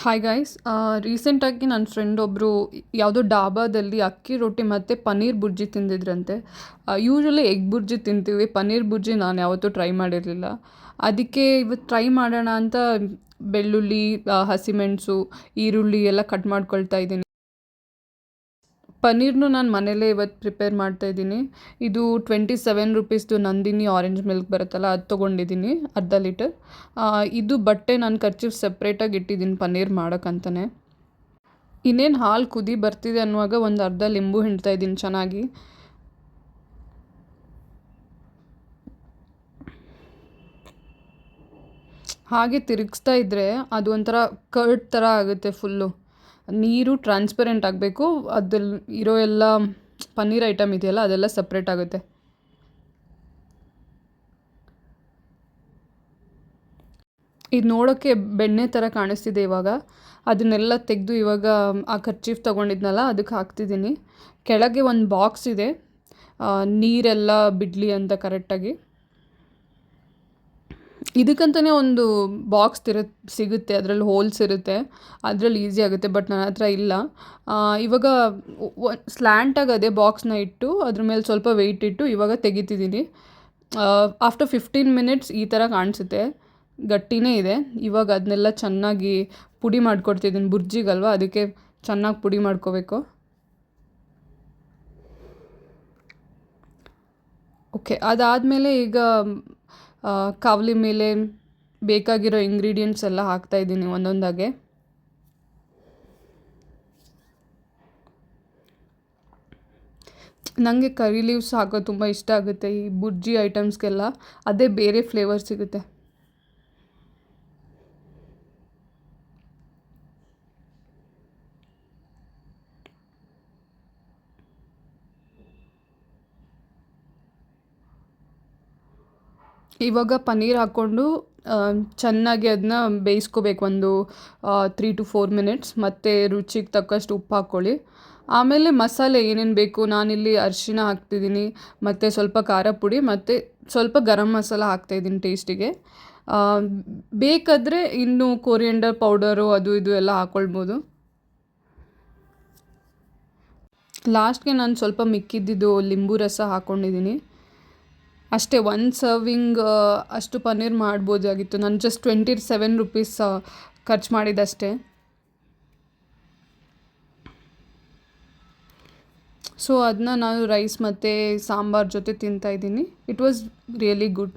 Hi guys. ರೀಸೆಂಟಾಗಿ ನನ್ನ friend ಒಬ್ಬರು ಯಾವುದೋ ಡಾಬಾದಲ್ಲಿ ಅಕ್ಕಿ ರೊಟ್ಟಿ ಮತ್ತು ಪನ್ನೀರ್ ಬುರ್ಜಿ ತಿಂದಿದ್ರಂತೆ. ಯೂಶ್ವಲಿ ಎಗ್ ಬುರ್ಜಿ ತಿಂತೀವಿ, ಪನ್ನೀರ್ ಬುರ್ಜಿ ನಾನು ಯಾವತ್ತೂ ಟ್ರೈ ಮಾಡಿರಲಿಲ್ಲ. ಅದಕ್ಕೆ ಇವತ್ತು ಟ್ರೈ ಮಾಡೋಣ ಅಂತ ಬೆಳ್ಳುಳ್ಳಿ, ಹಸಿಮೆಣಸು, ಈರುಳ್ಳಿ ಎಲ್ಲ ಕಟ್ ಮಾಡ್ಕೊಳ್ತಾ ಇದ್ದೀನಿ. ಪನ್ನೀರ್ನು ನಾನು ಮನೇಲೇ ಇವತ್ತು ಪ್ರಿಪೇರ್ ಮಾಡ್ತಾಯಿದ್ದೀನಿ. ಇದು 27 ರುಪೀಸ್ದು ನಂದಿನಿ ಆರೆಂಜ್ ಮಿಲ್ಕ್ ಬರುತ್ತಲ್ಲ, ಅದು ತೊಗೊಂಡಿದ್ದೀನಿ ಅರ್ಧ ಲೀಟರ್. ಇದು ಬಟ್ಟೆ ನಾನು ಕರ್ಚೀಫ್ ಸಪ್ರೇಟಾಗಿ ಇಟ್ಟಿದ್ದೀನಿ ಪನ್ನೀರ್ ಮಾಡೋಕ್ಕಂತಲೇ. ಇನ್ನೇನು ಹಾಲು ಕುದಿ ಬರ್ತಿದೆ ಅನ್ನುವಾಗ ಒಂದು ಅರ್ಧ ಲಿಂಬು ಹಿಂಡ್ತಾ ಇದ್ದೀನಿ ಚೆನ್ನಾಗಿ. ಹಾಗೆ ತಿರುಗಿಸ್ತಾ ಇದ್ದರೆ ಅದು ಒಂಥರ ಕರ್ಡ್ ಥರ ಆಗುತ್ತೆ ಫುಲ್ಲು. ನೀರು ಟ್ರಾನ್ಸ್ಪರೆಂಟ್ ಆಗಬೇಕು, ಅದ್ರಲ್ಲಿ ಇರೋ ಎಲ್ಲ ಪನ್ನೀರ್ ಐಟಮ್ ಇದೆಯಲ್ಲ ಅದೆಲ್ಲ ಸಪ್ರೇಟ್ ಆಗುತ್ತೆ. ಇದು ನೋಡೋಕ್ಕೆ ಬೆಣ್ಣೆ ಥರ ಕಾಣಿಸ್ತಿದೆ ಇವಾಗ. ಅದನ್ನೆಲ್ಲ ತೆಗೆದು ಇವಾಗ ಆ ಕರ್ಚೀಫ್ ತೊಗೊಂಡಿದ್ನಲ್ಲ ಅದಕ್ಕೆ ಹಾಕ್ತಿದ್ದೀನಿ. ಕೆಳಗೆ ಒಂದು ಬಾಕ್ಸ್ ಇದೆ, ನೀರೆಲ್ಲ ಬಿಡಲಿ ಅಂತ ಕರೆಕ್ಟಾಗಿ. ಇದಕ್ಕಂತಲೇ ಒಂದು ಬಾಕ್ಸ್ ಸಿಗುತ್ತೆ, ಅದರಲ್ಲಿ ಹೋಲ್ಸ್ ಇರುತ್ತೆ, ಅದರಲ್ಲಿ ಈಸಿ ಆಗುತ್ತೆ. ಬಟ್ ನನ್ನ ಹತ್ರ ಇಲ್ಲ. ಇವಾಗ ಸ್ಲ್ಯಾಂಟಾಗಿ ಅದೇ ಬಾಕ್ಸ್ನ ಇಟ್ಟು ಅದ್ರ ಮೇಲೆ ಸ್ವಲ್ಪ ವೆಯ್ಟ್ ಇಟ್ಟು ಇವಾಗ ತೆಗಿತಿದ್ದೀನಿ. ಆಫ್ಟರ್ 15 ಮಿನಿಟ್ಸ್ ಈ ಥರ ಕಾಣಿಸುತ್ತೆ, ಗಟ್ಟಿನೇ ಇದೆ. ಇವಾಗ ಅದನ್ನೆಲ್ಲ ಚೆನ್ನಾಗಿ ಪುಡಿ ಮಾಡ್ಕೊಡ್ತಿದ್ದೀನಿ, ಬುರ್ಜಿಗಲ್ವ ಅದಕ್ಕೆ ಚೆನ್ನಾಗಿ ಪುಡಿ ಮಾಡ್ಕೋಬೇಕು. ಓಕೆ, ಅದಾದಮೇಲೆ ಈಗ ಕಾವಲಿ ಮೇಲೆ ಬೇಕಾಗಿರೋ ಇಂಗ್ರೀಡಿಯೆಂಟ್ಸ್ ಎಲ್ಲ ಹಾಕ್ತಾಯಿದ್ದೀನಿ ಒಂದೊಂದಾಗೆ. ನನಗೆ ಕರಿ ಲೀವ್ಸ್ ಹಾಕೋದು ತುಂಬ ಇಷ್ಟ ಆಗುತ್ತೆ ಈ ಬುರ್ಜಿ ಐಟಮ್ಸ್ಗೆಲ್ಲ, ಅದೇ ಬೇರೆ ಫ್ಲೇವರ್ ಸಿಗುತ್ತೆ. ಇವಾಗ ಪನ್ನೀರ್ ಹಾಕ್ಕೊಂಡು ಚೆನ್ನಾಗಿ ಅದನ್ನ ಬೇಯಿಸ್ಕೋಬೇಕು ಒಂದು 3 to 4 ಮಿನಿಟ್ಸ್. ಮತ್ತು ರುಚಿಗೆ ತಕ್ಕಷ್ಟು ಉಪ್ಪು ಹಾಕ್ಕೊಳ್ಳಿ. ಆಮೇಲೆ ಮಸಾಲೆ ಏನೇನು ಬೇಕು, ನಾನಿಲ್ಲಿ ಅರಿಶಿನ ಹಾಕ್ತಿದ್ದೀನಿ, ಮತ್ತು ಸ್ವಲ್ಪ ಖಾರ ಪುಡಿ, ಮತ್ತು ಸ್ವಲ್ಪ ಗರಂ ಮಸಾಲ ಹಾಕ್ತಾಯಿದ್ದೀನಿ ಟೇಸ್ಟಿಗೆ. ಬೇಕಾದರೆ ಇನ್ನು ಕೊರಿಯಂಡರ್ ಪೌಡರು ಅದು ಇದು ಎಲ್ಲ ಹಾಕ್ಕೊಳ್ಬೋದು. ಲಾಸ್ಟ್ಗೆ ನಾನು ಸ್ವಲ್ಪ ಮಿಕ್ಕಿದ್ದಿದ್ದು ಲಿಂಬು ರಸ ಹಾಕ್ಕೊಂಡಿದ್ದೀನಿ. ಅಷ್ಟೇ, 1 ಸರ್ವಿಂಗ್ ಅಷ್ಟು ಪನ್ನೀರ್ ಮಾಡ್ಬೋದಾಗಿತ್ತು. ನಾನು ಜಸ್ಟ್ 27 ರುಪೀಸ್ ಖರ್ಚು ಮಾಡಿದ್ದಷ್ಟೇ. ಸೊ ಅದನ್ನ ನಾನು ರೈಸ್ ಮತ್ತು ಸಾಂಬಾರು ಜೊತೆ ತಿಂತಾಯಿದ್ದೀನಿ. It was really good.